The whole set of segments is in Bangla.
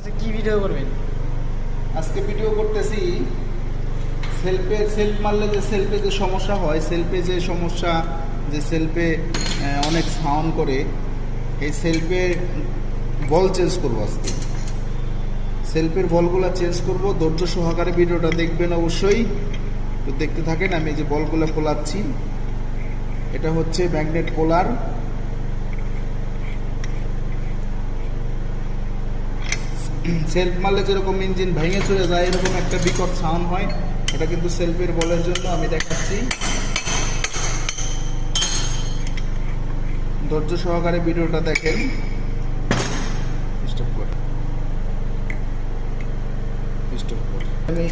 আচ্ছা, কি ভিডিও করবেন? আজকে ভিডিও করতেছি সেলফ মারলে যে সেলফে যে সমস্যা হয়, যে সেলফে অনেক সাউন্ড করে, এই সেলফে বল চেঞ্জ করবো আজকে। সেলফের বলগুলো চেঞ্জ করব। ধৈর্য সহকারে ভিডিওটা দেখবেন অবশ্যই। তো দেখতে থাকেন। আমি যে বলগুলো পোলাচ্ছি, এটা হচ্ছে ম্যাগনেট পোলার। সেলফ মারলে যেরকম ইঞ্জিন ভেঙে চলে যায়, এরকম একটা বিকট সাউন্ড হয়, এটা কিন্তু সেলফের বলের জন্য। আমি দেখাচ্ছি, ধৈর্য সহকারে ভিডিওটা দেখেন। স্টপ কর। আমি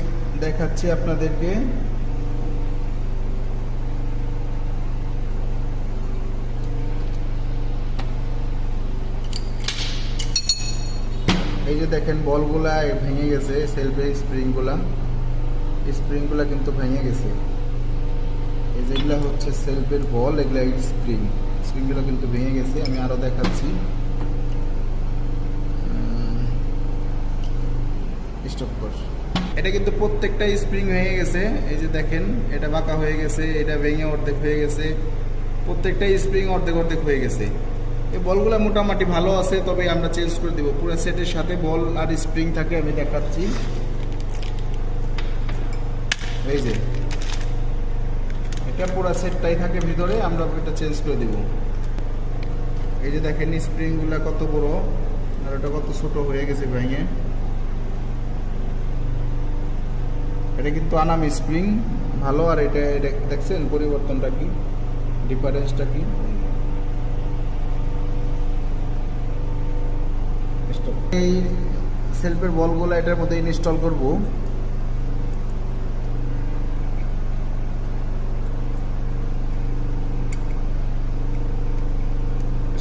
দেখাচ্ছি আপনাদেরকে। এই যে দেখেন, বলগুলা ভেঙে গেছে, সেলফের স্প্রিংগুলা কিন্তু ভেঙে গেছে। এই যেগুলা হচ্ছে সেলফের বল, এগুলা স্প্রিংগুলো কিন্তু ভেঙে গেছে। আমি আরো দেখাচ্ছি। স্টপ কর। এটা কিন্তু প্রত্যেকটা স্প্রিং ভেঙে গেছে। এই যে দেখেন, এটা বাঁকা হয়ে গেছে, এটা ভেঙে অর্ধেক হয়ে গেছে, প্রত্যেকটা স্প্রিং অর্ধেক অর্ধেক হয়ে গেছে। এই বলগুলো মোটামুটি ভালো আছে, তবে আমরা চেঞ্জ করে দিব। পুরো সেটের সাথে বল আর স্প্রিং থাকে, আমি দেখাচ্ছি। এই যে এটা পুরো সেটটাই থাকে ভিতরে, আমরা এটা চেঞ্জ করে দিব। এই যে দেখেন, স্প্রিংগুলো কত বড় আর এটা কত ছোট হয়ে গেছে ভেঙে। এটা কিন্তু আনাম স্প্রিং ভালো, আর এটা দেখছেন পরিবর্তনটা কি, ডিফারেন্সটা কি। এই সেলফের বলগুলো এটার মধ্যে ইনস্টল করব।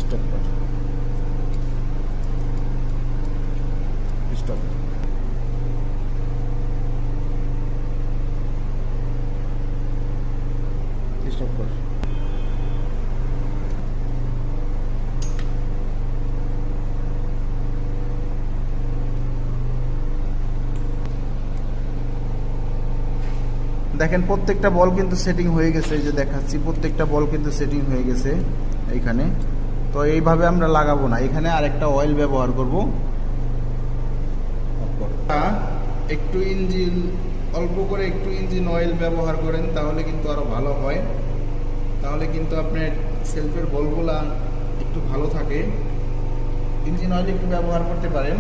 স্টপ কর। স্টপ। স্টপ কর। দেখেন, প্রত্যেকটা বল কিন্তু সেটিং হয়ে গেছে। এই যে দেখাচ্ছি, প্রত্যেকটা বল কিন্তু সেটিং হয়ে গেছে এইখানে। তো এইভাবে আমরা লাগাবো না, এখানে আরেকটা অয়েল ব্যবহার করব। একটু ইঞ্জিন অল্প করে একটু ইঞ্জিন অয়েল ব্যবহার করেন, তাহলে কিন্তু আরো ভালো হয়। তাহলে কিন্তু আপনার সেলফের বলগুলা একটু ভালো থাকে। ইঞ্জিন অয়েল একটু ব্যবহার করতে পারেন।